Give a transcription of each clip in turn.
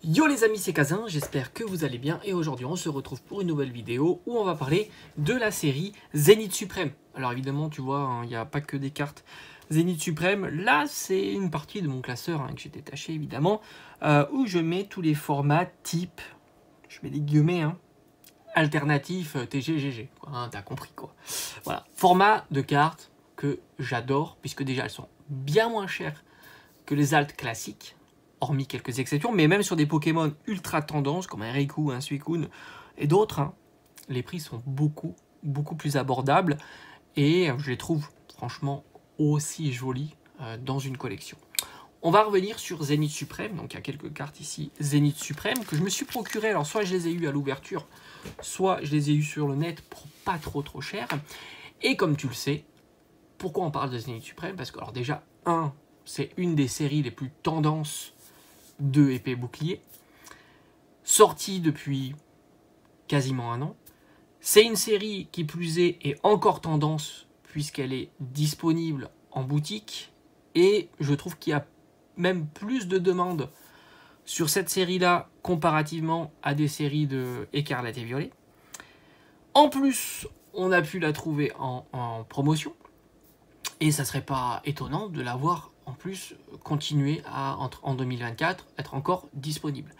Yo les amis, c'est Kazin, j'espère que vous allez bien et aujourd'hui on se retrouve pour une nouvelle vidéo où on va parler de la série Zénith Suprême. Alors évidemment tu vois, il n'y a pas que des cartes Zénith Suprême, là c'est une partie de mon classeur que j'ai détaché évidemment, où je mets tous les formats type, je mets des guillemets, alternatif TGGG, t'as compris quoi. Voilà, format de cartes que j'adore puisque déjà elles sont bien moins chères que les altes classiques, hormis quelques exceptions, mais même sur des Pokémon ultra tendance comme un Raikou, un Suicune et d'autres, les prix sont beaucoup plus abordables et je les trouve franchement aussi jolis dans une collection. On va revenir sur Zénith Suprême, donc il y a quelques cartes ici Zénith Suprême que je me suis procuré, alors soit je les ai eues à l'ouverture, soit je les ai eues sur le net pour pas trop cher. Et comme tu le sais, pourquoi on parle de Zénith Suprême? Parce que alors déjà, c'est une des séries les plus tendances de épée bouclier, sortie depuis quasiment un an. C'est une série qui plus est encore tendance puisqu'elle est disponible en boutique et je trouve qu'il y a même plus de demandes sur cette série-là comparativement à des séries de Écarlate et Violet. En plus, on a pu la trouver en promotion et ça serait pas étonnant de l'avoir en plus continuer à, en 2024, être encore disponible.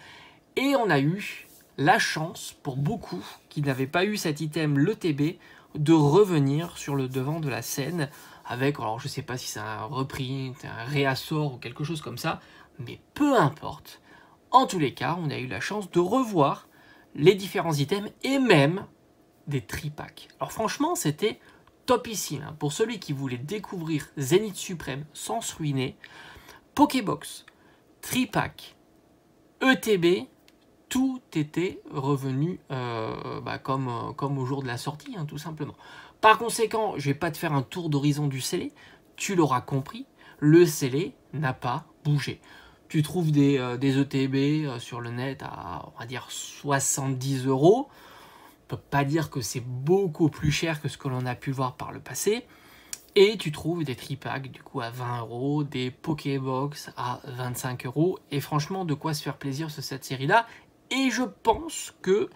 Et on a eu la chance, pour beaucoup qui n'avaient pas eu cet item, le TB, de revenir sur le devant de la scène avec, alors je sais pas si c'est un reprint, un réassort ou quelque chose comme ça, mais peu importe. En tous les cas, on a eu la chance de revoir les différents items et même des tripacks. Alors franchement, c'était topissime. Pour celui qui voulait découvrir Zénith Suprême sans se ruiner, Pokébox, Tripack, ETB, tout était revenu comme au jour de la sortie, tout simplement. Par conséquent, je ne vais pas te faire un tour d'horizon du scellé, tu l'auras compris, le scellé n'a pas bougé. Tu trouves des ETB sur le net à, on va dire, 70 €. On peut pas dire que c'est beaucoup plus cher que ce que l'on a pu voir par le passé. Et tu trouves des tripacks du coup à 20 €, des Pokébox à 25 €. Et franchement, de quoi se faire plaisir sur cette série-là. Et je pense que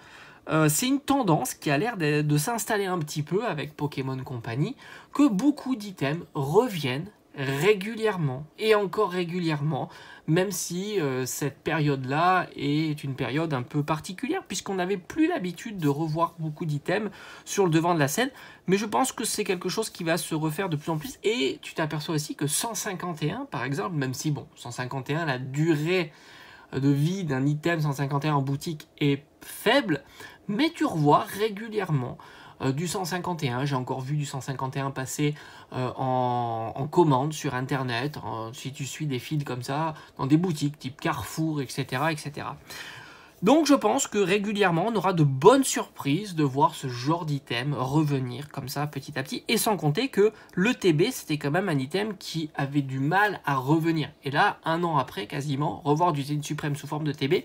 c'est une tendance qui a l'air de s'installer un petit peu avec Pokémon Company, que beaucoup d'items reviennent régulièrement et encore régulièrement, même si cette période-là est une période un peu particulière, puisqu'on n'avait plus l'habitude de revoir beaucoup d'items sur le devant de la scène, mais je pense que c'est quelque chose qui va se refaire de plus en plus, et tu t'aperçois aussi que 151, par exemple, même si, bon, 151, la durée de vie d'un item 151 en boutique est faible, mais tu revois régulièrement du 151. J'ai encore vu du 151 passer en commande sur internet, si tu suis des feeds comme ça, dans des boutiques type Carrefour, etc. etc. Donc je pense que régulièrement on aura de bonnes surprises de voir ce genre d'item revenir comme ça petit à petit, et sans compter que le TB c'était quand même un item qui avait du mal à revenir, et là un an après quasiment, revoir du Zénith Suprême sous forme de TB,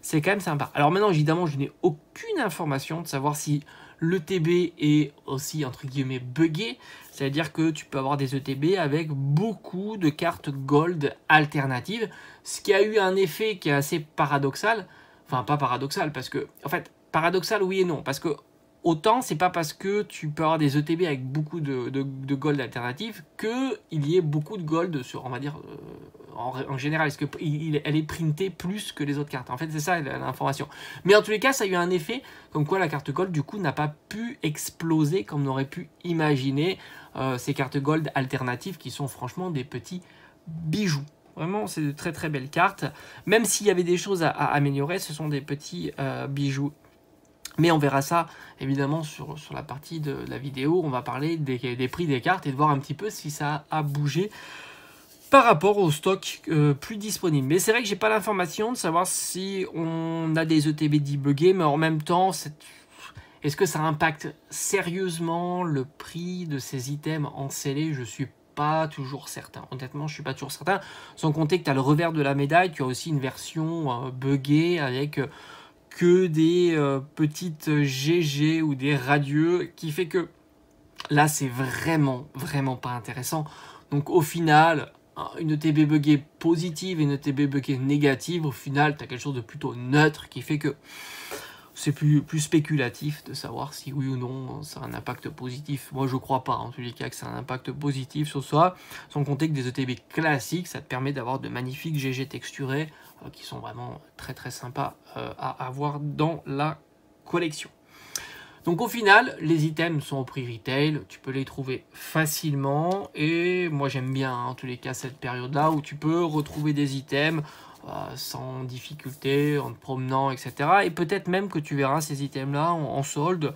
c'est quand même sympa. Alors maintenant évidemment je n'ai aucune information de savoir si le TB est aussi entre guillemets buggé, c'est à dire que tu peux avoir des ETB avec beaucoup de cartes gold alternatives, ce qui a eu un effet qui est assez paradoxal. Enfin, pas paradoxal, parce que, en fait, paradoxal, oui et non. Parce que, autant, c'est pas parce que tu peux avoir des ETB avec beaucoup de gold alternatifs qu'il y ait beaucoup de gold sur, on va dire, en général. Est-ce qu'elle est printée plus que les autres cartes? En fait, c'est ça l'information. Mais en tous les cas, ça a eu un effet comme quoi la carte gold, du coup, n'a pas pu exploser comme on aurait pu imaginer ces cartes gold alternatives qui sont franchement des petits bijoux. Vraiment, c'est de très belles cartes. Même s'il y avait des choses à améliorer, ce sont des petits bijoux. Mais on verra ça, évidemment, sur la partie de la vidéo. On va parler des prix des cartes et de voir un petit peu si ça a bougé par rapport au stock plus disponible. Mais c'est vrai que j'ai pas l'information de savoir si on a des ETB debuggés, mais en même temps, est-ce que ça impacte sérieusement le prix de ces items en scellé? Je suis pas toujours certain. Honnêtement, je suis pas toujours certain. Sans compter que tu as le revers de la médaille, tu as aussi une version buggée avec que des petites GG ou des radieux, qui fait que là, c'est vraiment pas intéressant. Donc au final, une ETB buggée positive et une ETB buggée négative, au final, tu as quelque chose de plutôt neutre qui fait que c'est plus spéculatif de savoir si oui ou non ça a un impact positif. Moi, je crois pas, en tous les cas, que ça a un impact positif sur ça, sans compter que des ETB classiques, ça te permet d'avoir de magnifiques GG texturés qui sont vraiment très très sympas à avoir dans la collection. Donc au final, les items sont au prix retail, tu peux les trouver facilement et moi j'aime bien en tous les cas cette période-là où tu peux retrouver des items sans difficulté, en te promenant, etc. Et peut-être même que tu verras ces items-là en solde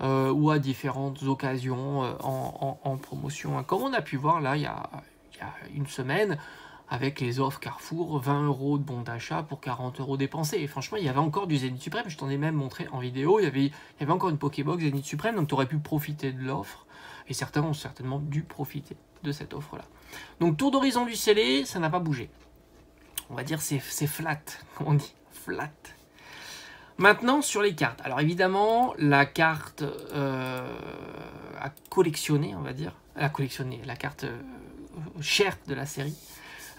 ou à différentes occasions en promotion. Comme on a pu voir là il y a une semaine, avec les offres Carrefour, 20 € de bon d'achat pour 40 € dépensés. Et franchement, il y avait encore du Zénith Suprême, je t'en ai même montré en vidéo, il y avait encore une Pokébox Zénith Suprême, donc tu aurais pu profiter de l'offre, et certains ont certainement dû profiter de cette offre-là. Donc tour d'horizon du scellé, ça n'a pas bougé. On va dire c'est flat, comme on dit, flat. Maintenant, sur les cartes. Alors évidemment, la carte à collectionner, on va dire, la carte chère de la série,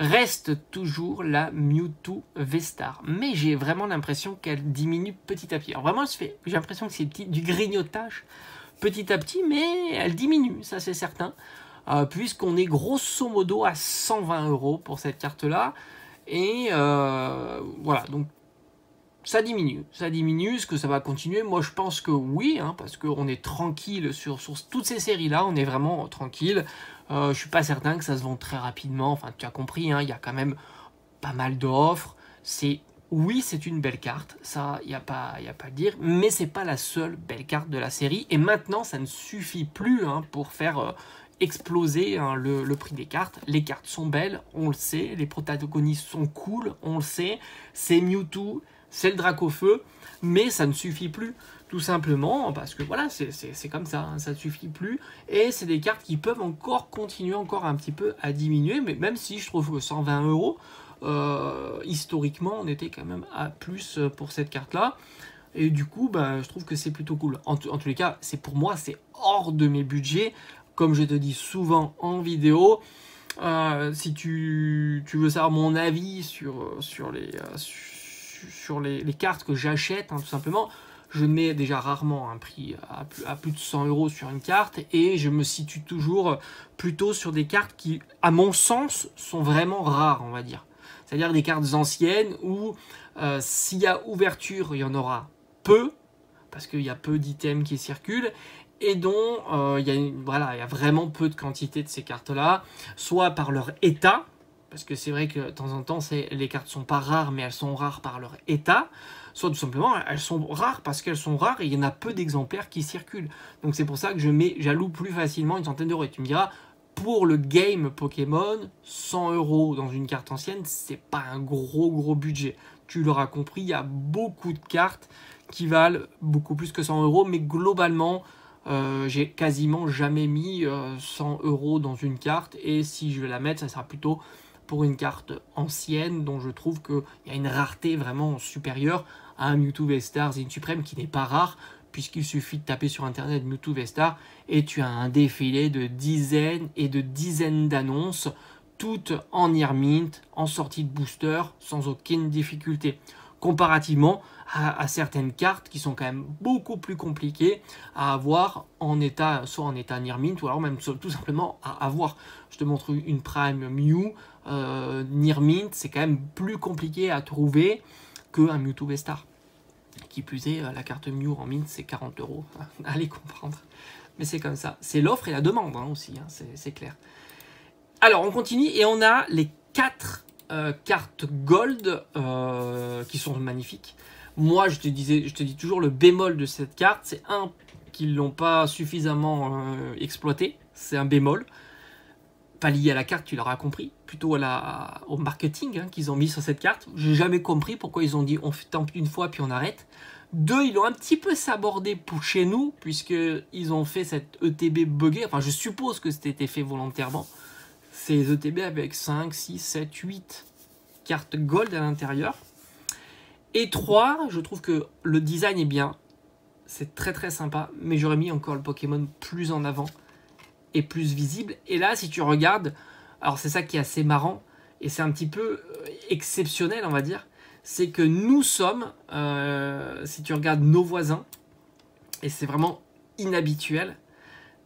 reste toujours la Mewtwo V-Star. Mais j'ai vraiment l'impression qu'elle diminue petit à petit. Alors vraiment, j'ai l'impression que c'est du grignotage petit à petit, mais elle diminue, ça c'est certain. Puisqu'on est grosso modo à 120 € pour cette carte-là. Et voilà, donc ça diminue. Est-ce que ça va continuer? Moi je pense que oui, hein, parce qu'on est tranquille sur toutes ces séries-là, on est vraiment tranquille. Je suis pas certain que ça se vende très rapidement, enfin tu as compris, hein, il y a quand même pas mal d'offres. Oui, c'est une belle carte, ça, il n'y a pas à dire, mais c'est pas la seule belle carte de la série. Et maintenant, ça ne suffit plus hein, pour faire exploser hein, le prix des cartes. Les cartes sont belles, on le sait, les protagonistes sont cool, on le sait, c'est Mewtwo, c'est le Dracofeu, mais ça ne suffit plus, tout simplement, parce que voilà, c'est comme ça, hein, ça ne suffit plus, et c'est des cartes qui peuvent continuer encore un petit peu à diminuer, mais même si je trouve que 120 €, historiquement, on était quand même à plus pour cette carte-là, et du coup, je trouve que c'est plutôt cool. En tous les cas, pour moi, c'est hors de mes budgets, comme je te dis souvent en vidéo. Si tu veux savoir mon avis sur les cartes que j'achète, hein, tout simplement, je mets déjà rarement un prix à plus de 100 € sur une carte et je me situe toujours plutôt sur des cartes qui, à mon sens, sont vraiment rares, on va dire. C'est-à-dire des cartes anciennes où s'il y a ouverture, il y en aura peu, parce qu'il y a peu d'items qui circulent, et dont il y a vraiment peu de quantité de ces cartes-là, soit par leur état, parce que c'est vrai que de temps en temps, les cartes sont pas rares, mais elles sont rares par leur état, soit tout simplement, elles sont rares parce qu'elles sont rares et il y en a peu d'exemplaires qui circulent. Donc c'est pour ça que j'alloue plus facilement une centaine d'euros. Et tu me diras, pour le game Pokémon, 100 € dans une carte ancienne, c'est pas un gros budget. Tu l'auras compris, il y a beaucoup de cartes qui valent beaucoup plus que 100 €, mais globalement, j'ai quasiment jamais mis 100 € dans une carte, et si je vais la mettre, ça sera plutôt pour une carte ancienne dont je trouve qu'il y a une rareté vraiment supérieure à un Mewtwo V-Star Zénith Suprême qui n'est pas rare, puisqu'il suffit de taper sur internet Mewtwo V-Star et tu as un défilé de dizaines et de dizaines d'annonces, toutes en Near Mint, en sortie de booster, sans aucune difficulté. Comparativement à certaines cartes qui sont quand même beaucoup plus compliquées à avoir en état, soit en état Near Mint, ou alors même tout simplement à avoir. Je te montre une Prime Mew, Near Mint, c'est quand même plus compliqué à trouver qu'un Mewtwo V-Star. Qui plus est, la carte Mew en Mint, c'est 40 €. Allez comprendre. Mais c'est comme ça. C'est l'offre et la demande hein, aussi, hein, c'est clair. Alors, on continue et on a les 4 cartes Gold qui sont magnifiques. Moi, je te dis toujours le bémol de cette carte, c'est qu'ils ne l'ont pas suffisamment exploité. C'est un bémol. Pas lié à la carte, tu l'auras compris, plutôt au marketing hein, qu'ils ont mis sur cette carte. J'ai jamais compris pourquoi ils ont dit on tente une fois puis on arrête. 2, ils l'ont un petit peu sabordé pour chez nous, puisqu'ils ont fait cette ETB buggée. Enfin, je suppose que c'était fait volontairement. Ces ETB avec 5, 6, 7, 8 cartes gold à l'intérieur. Et 3, je trouve que le design est bien. C'est très très sympa, mais j'aurais mis encore le Pokémon plus en avant et plus visible. Et là, si tu regardes, Alors c'est ça qui est assez marrant, et c'est un petit peu exceptionnel, on va dire, c'est que nous sommes, si tu regardes nos voisins, et c'est vraiment inhabituel,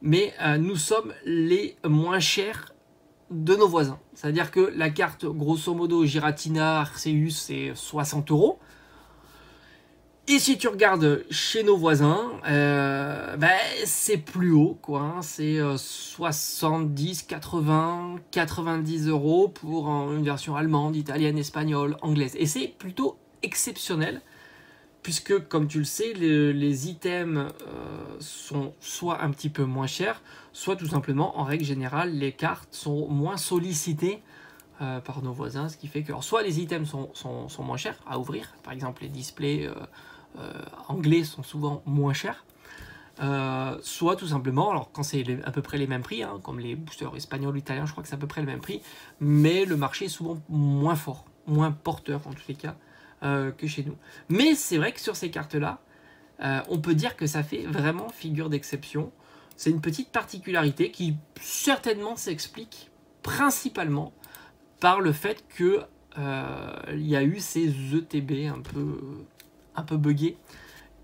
mais nous sommes les moins chers de nos voisins. C'est-à-dire que la carte, grosso modo, Giratina, Arceus, c'est 60 €. Et si tu regardes chez nos voisins, c'est plus haut, quoi. Hein. C'est 70, 80, 90 € pour une version allemande, italienne, espagnole, anglaise. Et c'est plutôt exceptionnel, puisque, comme tu le sais, les items sont soit un petit peu moins chers, soit tout simplement, en règle générale, les cartes sont moins sollicitées par nos voisins, ce qui fait que soit les items sont moins chers à ouvrir, par exemple les displays anglais sont souvent moins chers, soit tout simplement, alors quand c'est à peu près les mêmes prix, hein, comme les boosters espagnols ou italiens, je crois que c'est à peu près le même prix, mais le marché est souvent moins fort, moins porteur en tous les cas que chez nous. Mais c'est vrai que sur ces cartes-là, on peut dire que ça fait vraiment figure d'exception. C'est une petite particularité qui certainement s'explique principalement par le fait que il y a eu ces ETB un peu buggés,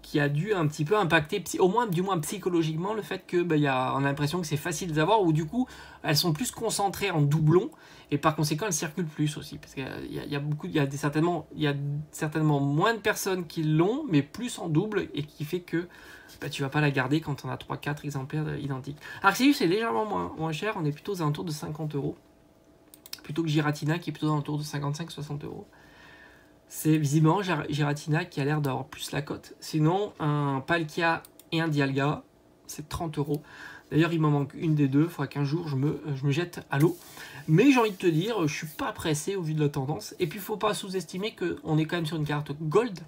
qui a dû un petit peu impacter, au moins du moins psychologiquement, le fait que on a l'impression que c'est facile d'avoir, ou du coup elles sont plus concentrées en doublons, et par conséquent elles circulent plus aussi, parce qu'il y a certainement moins de personnes qui l'ont, mais plus en double, et qui fait que tu vas pas la garder quand on a 3-4 exemplaires identiques. Arceus est légèrement moins cher, on est plutôt aux alentours de 50 €, plutôt que Giratina qui est plutôt aux alentours de 55-60 €. C'est visiblement Giratina qui a l'air d'avoir plus la cote. Sinon, un Palkia et un Dialga, c'est 30 €. D'ailleurs, il m'en manque une des deux. Il faudra qu'un jour, je me jette à l'eau. Mais j'ai envie de te dire, je suis pas pressé au vu de la tendance. Et puis, il ne faut pas sous-estimer qu'on est quand même sur une carte Gold.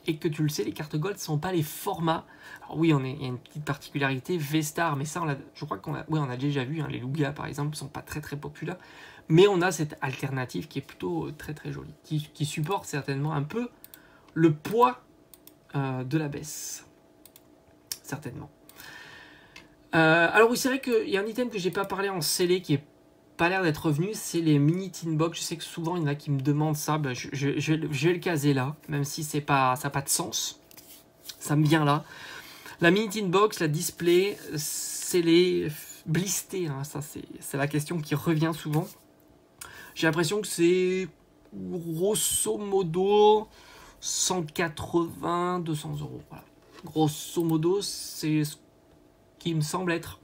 Et que tu le sais, les cartes Gold ne sont pas les formats. Alors oui, il y a une petite particularité, V-Star, mais ça, je crois qu'on a déjà vu. Hein, les Lugia, par exemple, ne sont pas très très populaires. Mais on a cette alternative qui est plutôt très très jolie, qui supporte certainement un peu le poids de la baisse. Certainement. Alors oui, c'est vrai qu'il y a un item que j'ai pas parlé en scellé qui est pas l'air d'être revenu, c'est les mini tin box. Je sais que souvent il y en a qui me demandent ça, je vais le caser là, même si ça n'a pas de sens. Ça me vient là. La mini tin box, la display, scellé, blisté, hein, ça c'est la question qui revient souvent. J'ai l'impression que c'est grosso modo 180-200 €. Voilà. Grosso modo, c'est ce qui me semble être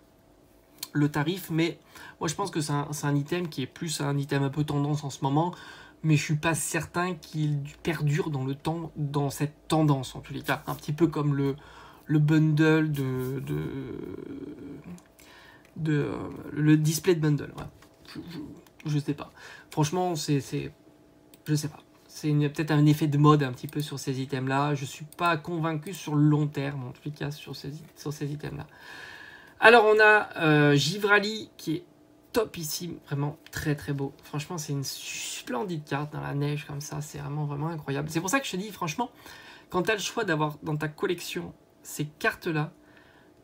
le tarif, mais moi je pense que c'est un item qui est plus un item un peu tendance en ce moment, mais je suis pas certain qu'il perdure dans le temps, dans cette tendance en tous les cas. Un petit peu comme le bundle le display de bundle. Voilà. Je sais pas. Franchement, je sais pas. C'est peut-être un effet de mode un petit peu sur ces items-là. Je suis pas convaincu sur le long terme, en tout cas, sur ces items-là. Alors, on a Givrali qui est topissime, vraiment très très beau. Franchement, c'est une splendide carte dans la neige comme ça. C'est vraiment incroyable. C'est pour ça que je te dis, franchement, quand tu as le choix d'avoir dans ta collection ces cartes-là,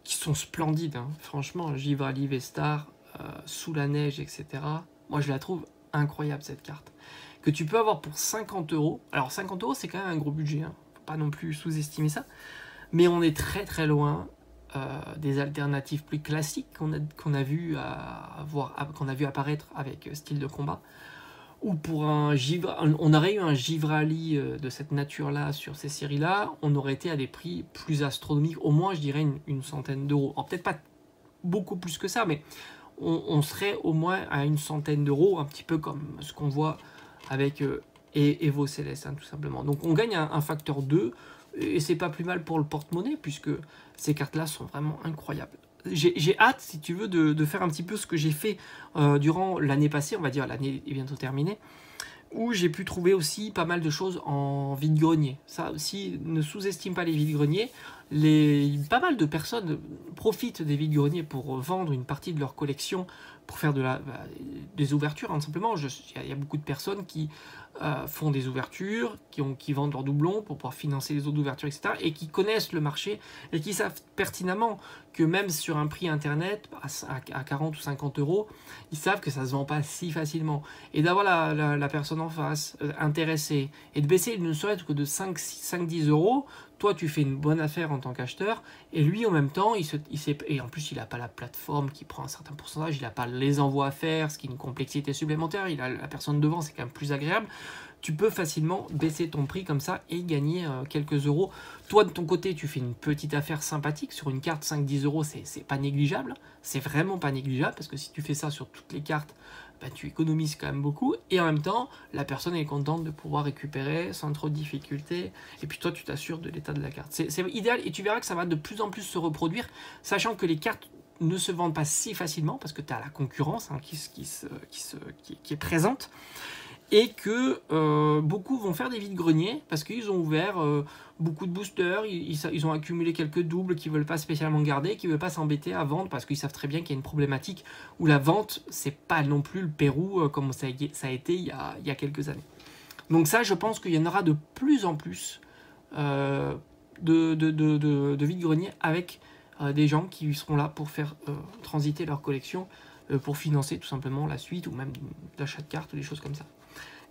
qui sont splendides, hein. Franchement, Givrali, V-Star, sous la neige, etc. Moi, je la trouve incroyable, cette carte. Que tu peux avoir pour 50 €. Alors, 50 €, c'est quand même un gros budget. Hein. Faut pas non plus sous-estimer ça. Mais on est très très loin des alternatives plus classiques qu'on a vu apparaître avec Style de Combat. Ou pour on aurait eu un Givrali de cette nature-là sur ces séries-là, on aurait été à des prix plus astronomiques. Au moins, je dirais une centaine d'euros. Alors, peut-être pas beaucoup plus que ça, mais on serait au moins à une centaine d'euros, un petit peu comme ce qu'on voit avec Evo Céleste, hein, tout simplement. Donc on gagne un facteur 2, et c'est pas plus mal pour le porte-monnaie, puisque ces cartes-là sont vraiment incroyables. J'ai hâte, si tu veux, de faire un petit peu ce que j'ai fait durant l'année passée, on va dire, l'année est bientôt terminée, où j'ai pu trouver aussi pas mal de choses en vide-grenier. Ça aussi, ne sous-estime pas les vide-greniers. pas mal de personnes profitent des vides-greniers pour vendre une partie de leur collection, pour faire des ouvertures, hein, simplement. Il y a beaucoup de personnes qui font des ouvertures, qui vendent leurs doublons pour pouvoir financer les autres ouvertures, etc. Et qui connaissent le marché et qui savent pertinemment que même sur un prix internet à 40 ou 50 euros, ils savent que ça ne se vend pas si facilement. Et d'avoir la personne en face intéressée et de baisser ne serait-ce que de 5-10 euros, toi tu fais une bonne affaire en tant qu'acheteur et lui en même temps, et en plus il n'a pas la plateforme qui prend un certain pourcentage, il n'a pas les envois à faire, ce qui est une complexité supplémentaire, il a la personne devant, c'est quand même plus agréable. Tu peux facilement baisser ton prix comme ça et gagner quelques euros. Toi, de ton côté, tu fais une petite affaire sympathique. Sur une carte, 5-10 euros, c'est pas négligeable. C'est vraiment pas négligeable parce que si tu fais ça sur toutes les cartes, bah, tu économises quand même beaucoup. Et en même temps, la personne est contente de pouvoir récupérer sans trop de difficultés. Et puis toi, tu t'assures de l'état de la carte. C'est idéal et tu verras que ça va de plus en plus se reproduire, sachant que les cartes ne se vendent pas si facilement parce que tu as la concurrence hein, qui est présente. Et que beaucoup vont faire des vides-greniers parce qu'ils ont ouvert beaucoup de boosters, ils ont accumulé quelques doubles qu'ils ne veulent pas spécialement garder, qu'ils ne veulent pas s'embêter à vendre parce qu'ils savent très bien qu'il y a une problématique où la vente, c'est pas non plus le Pérou comme ça a été il y a quelques années. Donc ça, je pense qu'il y en aura de plus en plus de vides-greniers avec des gens qui seront là pour faire transiter leur collection, pour financer tout simplement la suite ou même l'achat de cartes ou des choses comme ça.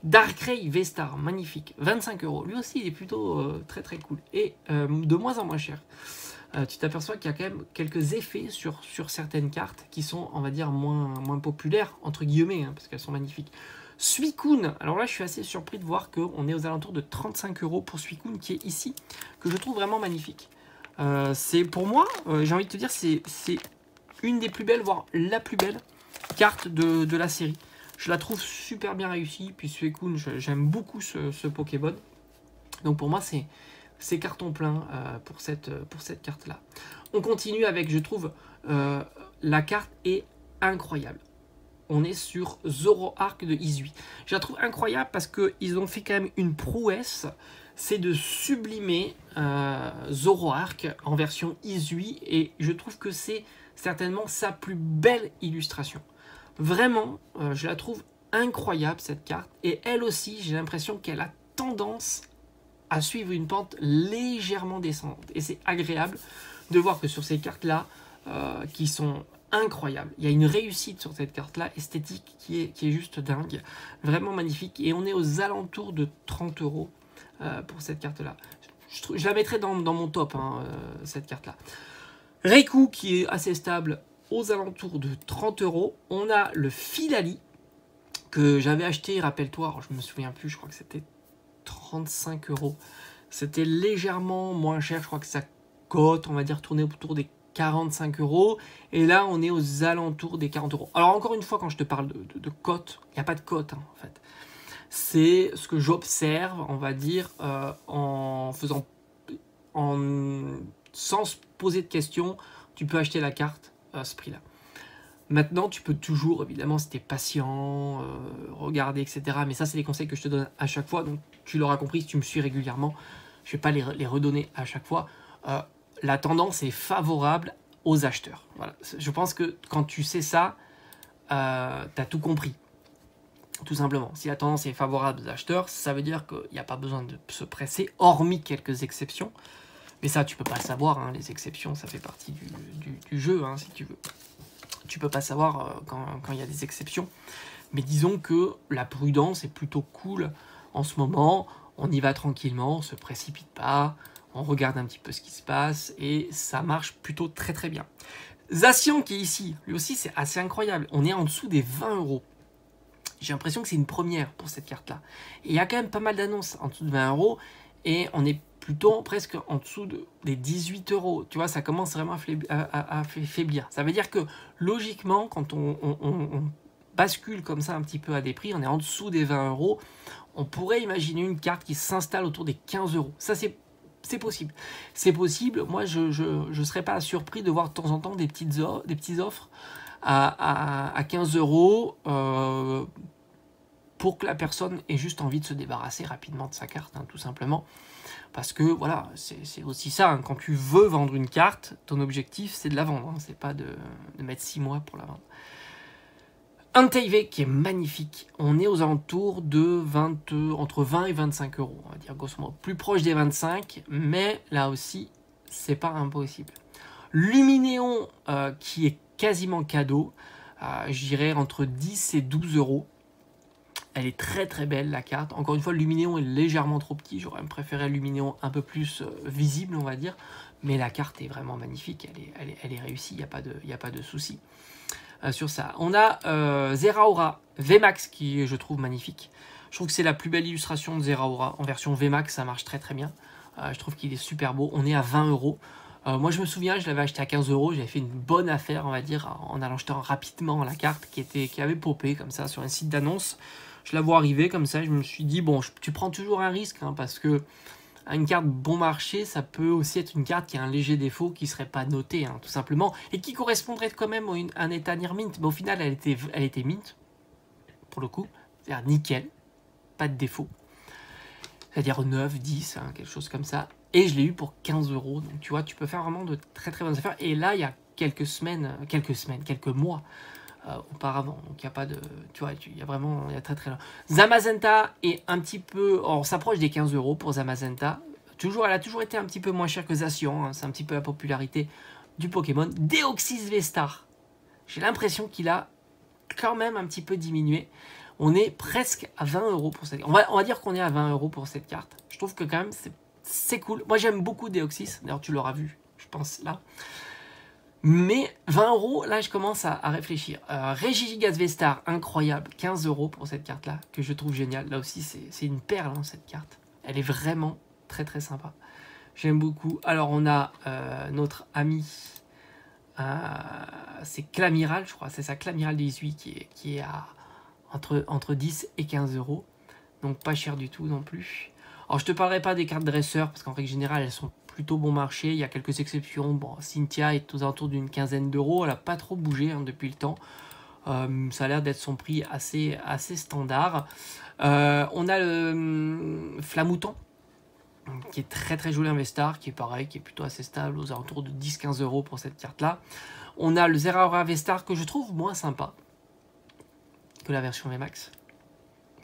Darkrai V-Star, magnifique, 25 euros. Lui aussi, il est plutôt très très cool. Et de moins en moins cher. Tu t'aperçois qu'il y a quand même quelques effets sur certaines cartes qui sont, on va dire, moins populaires, entre guillemets, hein, parce qu'elles sont magnifiques. Suicune, alors là, je suis assez surpris de voir qu'on est aux alentours de 35 euros pour Suicune, qui est ici, que je trouve vraiment magnifique. C'est pour moi, j'ai envie de te dire, c'est une des plus belles, voire la plus belle carte de la série. Je la trouve super bien réussie. Puis Suicune, j'aime beaucoup ce Pokémon. Donc pour moi, c'est carton plein pour cette carte-là. On continue avec, je trouve, la carte est incroyable. On est sur Zoroark de Izui. Je la trouve incroyable parce qu'ils ont fait quand même une prouesse. C'est de sublimer Zoroark en version Izui. Et je trouve que c'est certainement sa plus belle illustration. Vraiment, je la trouve incroyable cette carte. Et elle aussi, j'ai l'impression qu'elle a tendance à suivre une pente légèrement descendante. Et c'est agréable de voir que sur ces cartes-là, qui sont incroyables, il y a une réussite sur cette carte-là, esthétique, qui est juste dingue. Vraiment magnifique. Et on est aux alentours de 30 euros pour cette carte-là. Je la mettrai dans mon top, hein, cette carte-là. Raikou, qui est assez stable, aux alentours de 30 euros. On a le Filali que j'avais acheté, rappelle-toi, je me souviens plus, je crois que c'était 35 euros. C'était légèrement moins cher, je crois que sa cote, on va dire, tournait autour des 45 euros. Et là, on est aux alentours des 40 euros. Alors, encore une fois, quand je te parle de cote, il n'y a pas de cote, hein, en fait. C'est ce que j'observe, on va dire, sans se poser de questions, tu peux acheter la carte à ce prix-là. Maintenant, tu peux toujours, évidemment, si tu es patient, regarder, etc. Mais ça, c'est les conseils que je te donne à chaque fois. Donc, tu l'auras compris, si tu me suis régulièrement, je ne vais pas les redonner à chaque fois. La tendance est favorable aux acheteurs. Voilà. Je pense que quand tu sais ça, tu as tout compris. Tout simplement. Si la tendance est favorable aux acheteurs, ça veut dire qu'il n'y a pas besoin de se presser, hormis quelques exceptions. Mais ça, tu peux pas le savoir, hein, les exceptions, ça fait partie du jeu, hein, si tu veux. Tu peux pas savoir quand il y a des exceptions. Mais disons que la prudence est plutôt cool en ce moment. On y va tranquillement, on se précipite pas, on regarde un petit peu ce qui se passe et ça marche plutôt très très bien. Zacian qui est ici, lui aussi c'est assez incroyable. On est en dessous des 20 euros. J'ai l'impression que c'est une première pour cette carte-là. Et il y a quand même pas mal d'annonces en dessous de 20 euros et on est plutôt presque en dessous des 18 euros. Tu vois, ça commence vraiment à faiblir. Ça veut dire que, logiquement, quand on bascule comme ça un petit peu à des prix, on est en dessous des 20 euros, on pourrait imaginer une carte qui s'installe autour des 15 euros. Ça, c'est possible. C'est possible. Moi, je ne serais pas surpris de voir de temps en temps des petites offres à 15 euros pour que la personne ait juste envie de se débarrasser rapidement de sa carte, hein, tout simplement. Parce que voilà, c'est aussi ça, hein, quand tu veux vendre une carte, ton objectif c'est de la vendre, hein, c'est pas de mettre 6 mois pour la vendre. Un TV qui est magnifique, on est aux alentours de entre 20 et 25 euros, on va dire grosso modo, plus proche des 25, mais là aussi, c'est pas impossible. Luminéon qui est quasiment cadeau, je dirais entre 10 et 12 euros. Elle est très très belle la carte. Encore une fois, le Luminéon est légèrement trop petit. J'aurais préféré un Luminéon un peu plus visible, on va dire. Mais la carte est vraiment magnifique. Elle est réussie, il n'y a pas de souci sur ça. On a Zeraora VMAX qui je trouve magnifique. Je trouve que c'est la plus belle illustration de Zeraora. En version VMAX, ça marche très très bien. Je trouve qu'il est super beau. On est à 20 euros. Moi, je me souviens, je l'avais acheté à 15 euros. J'avais fait une bonne affaire, on va dire, en allant acheter rapidement la carte qui avait popé comme ça sur un site d'annonce. Je la vois arriver comme ça, je me suis dit, bon, tu prends toujours un risque, hein, parce que une carte bon marché, ça peut aussi être une carte qui a un léger défaut, qui ne serait pas notée, hein, tout simplement, et qui correspondrait quand même à un état near mint. Mais au final, elle était mint, pour le coup, c'est-à-dire nickel, pas de défaut. C'est-à-dire 9, 10, hein, quelque chose comme ça. Et je l'ai eu pour 15 euros, donc tu vois, tu peux faire vraiment de très très bonnes affaires. Et là, il y a quelques mois, auparavant, donc il n'y a pas de, tu vois, il y a vraiment, il y a très très long. Zamazenta est un petit peu, on s'approche des 15 euros pour Zamazenta, elle a toujours été un petit peu moins chère que Zacian, hein, c'est un petit peu la popularité du Pokémon. Deoxys V-Star, j'ai l'impression qu'il a quand même un petit peu diminué, on est presque à 20 euros pour cette carte, on va dire qu'on est à 20 euros pour cette carte, je trouve que quand même c'est cool, moi j'aime beaucoup Deoxys, d'ailleurs tu l'auras vu, je pense là. Mais 20 euros, là je commence à réfléchir. Regigigas V-Star, incroyable, 15 euros pour cette carte-là, que je trouve géniale. Là aussi, c'est une perle, hein, cette carte. Elle est vraiment très très sympa. J'aime beaucoup. Alors on a notre ami, c'est Clamiral, je crois, c'est ça, Clamiral 18 qui est à entre 10 et 15 euros. Donc pas cher du tout non plus. Alors je te parlerai pas des cartes dresseurs, parce qu'en règle générale, elles sont plutôt bon marché, il y a quelques exceptions. Bon, Cynthia est aux alentours d'une quinzaine d'euros, elle n'a pas trop bougé, hein, depuis le temps. Ça a l'air d'être son prix assez standard. On a le Flamouton, qui est très très joli, un V-Star, qui est pareil, qui est plutôt assez stable, aux alentours de 10-15 euros pour cette carte-là. On a le Zeraora V-Star, que je trouve moins sympa que la version VMAX.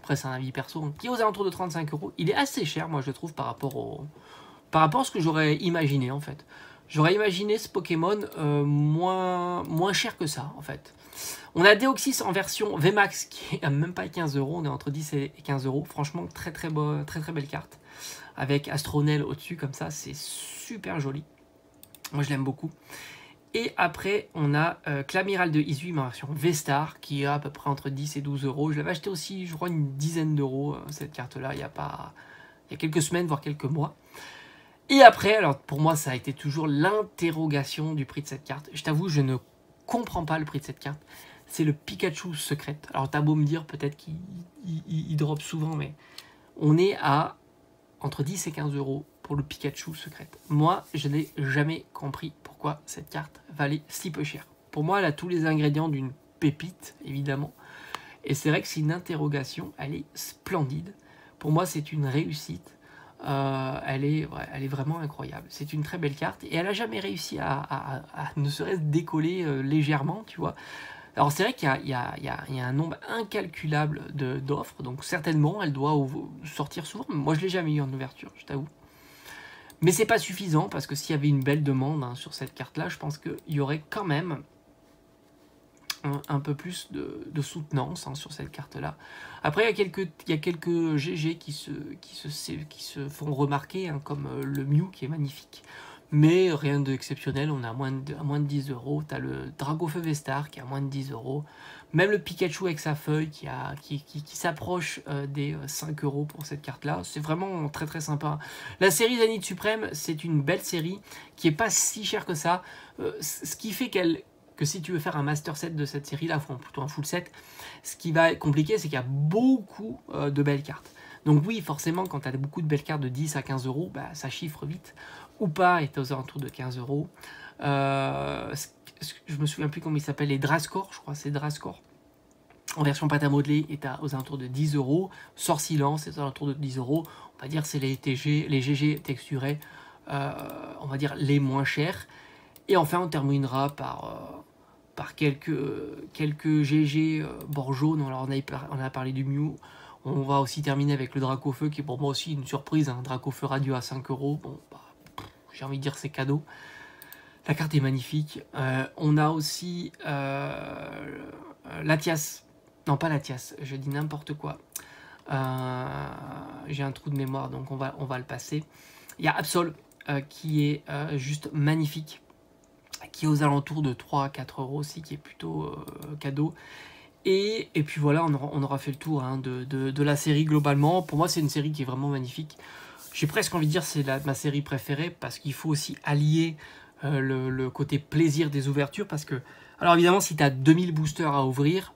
Après, c'est un avis perso, hein, qui est aux alentours de 35 euros. Il est assez cher, moi, je trouve, par rapport à ce que j'aurais imaginé, en fait. J'aurais imaginé ce Pokémon moins cher que ça, en fait. On a Deoxys en version VMAX, qui est même pas 15 euros. On est entre 10 et 15 euros. Franchement, très très belle carte. Avec Astronel au-dessus, comme ça, c'est super joli. Moi, je l'aime beaucoup. Et après, on a Clamiral de Izuim en version V-Star, qui est à peu près entre 10 et 12 euros. Je l'avais acheté aussi, je crois, une dizaine d'euros, cette carte-là, il y a quelques semaines, voire quelques mois. Et après, alors pour moi, ça a été toujours l'interrogation du prix de cette carte. Je t'avoue, je ne comprends pas le prix de cette carte. C'est le Pikachu secrète. Alors t'as beau me dire, peut-être qu'il drop souvent, mais on est à entre 10 et 15 euros pour le Pikachu secrète. Moi, je n'ai jamais compris pourquoi cette carte valait si peu cher. Pour moi, elle a tous les ingrédients d'une pépite, évidemment. Et c'est vrai que c'est une interrogation, elle est splendide. Pour moi, c'est une réussite. Elle est vraiment incroyable. C'est une très belle carte et elle n'a jamais réussi à ne serait-ce décoller légèrement, tu vois. Alors c'est vrai qu'il y a un nombre incalculable d'offres, donc certainement elle doit sortir souvent. Moi je l'ai jamais eu en ouverture, je t'avoue. Mais c'est pas suffisant parce que s'il y avait une belle demande, hein, sur cette carte-là, je pense qu'il y aurait quand même un peu plus de soutenance, hein, sur cette carte-là. Après, il y a quelques GG qui se font remarquer, hein, comme le Mew qui est magnifique. Mais rien d'exceptionnel, on est à moins de 10 euros. Tu as le Dragofeu V-Star qui est à moins de 10 euros. Même le Pikachu avec sa feuille qui s'approche des 5 euros pour cette carte-là. C'est vraiment très très sympa. La série Zénith Suprême, c'est une belle série qui est pas si chère que ça. Ce qui fait que si tu veux faire un master set de cette série-là, plutôt un full set, ce qui va être compliqué, c'est qu'il y a beaucoup de belles cartes. Donc oui, forcément, quand tu as beaucoup de belles cartes de 10 à 15 euros, bah, ça chiffre vite. Ou pas, est aux alentours de 15 euros. Je me souviens plus comment il s'appelle, les Drascore, je crois, c'est Drascore. en version pâte à modeler est aux alentours de 10 €. Sorcilan, c'est aux alentours de 10 €. On va dire c'est les GG texturés, on va dire les moins chers. Et enfin, on terminera par quelques GG bord jaune. Alors on a parlé du Mew. On va aussi terminer avec le Dracofeu, qui est pour moi aussi une surprise. Un Dracofeu radio à 5 €. Bon, bah, j'ai envie de dire c'est cadeau. La carte est magnifique. On a aussi Latias. Non, pas Latias, je dis n'importe quoi. J'ai un trou de mémoire, donc on va le passer. Il y a Absol, qui est juste magnifique, qui est aux alentours de 3 à 4 € aussi, qui est plutôt cadeau. Et puis voilà, on aura fait le tour hein, de la série globalement. Pour moi, c'est une série qui est vraiment magnifique. J'ai presque envie de dire que c'est ma série préférée, parce qu'il faut aussi allier le côté plaisir des ouvertures. Parce que, alors évidemment, si tu as 2000 boosters à ouvrir,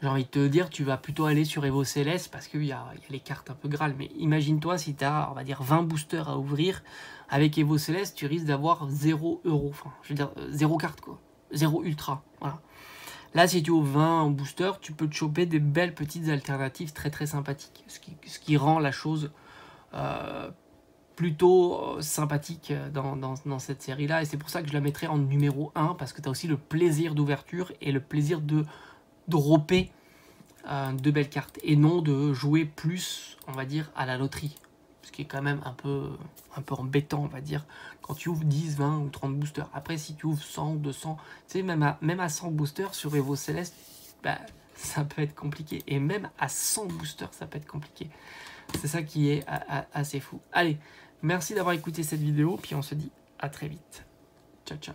j'ai envie de te dire, tu vas plutôt aller sur Evo Céleste, parce qu'il y a les cartes un peu Graal. Mais imagine-toi, si tu as, on va dire, 20 boosters à ouvrir, avec Evo Céleste, tu risques d'avoir 0 €. Enfin, je veux dire, 0 carte, quoi. 0 ultra, voilà. Là, si tu ouvres 20 boosters, tu peux te choper des belles petites alternatives très très sympathiques. Ce qui rend la chose plutôt sympathique dans cette série-là. Et c'est pour ça que je la mettrai en numéro 1, parce que tu as aussi le plaisir d'ouverture et le plaisir de dropper de belles cartes. Et non de jouer plus, on va dire, à la loterie. Ce qui est quand même un peu embêtant, on va dire, quand tu ouvres 10, 20 ou 30 boosters. Après, si tu ouvres 100 ou 200, tu sais, même à 100 boosters sur Evo Céleste, bah, ça peut être compliqué. Et même à 100 boosters, ça peut être compliqué. C'est ça qui est assez fou. Allez, merci d'avoir écouté cette vidéo, puis on se dit à très vite. Ciao, ciao.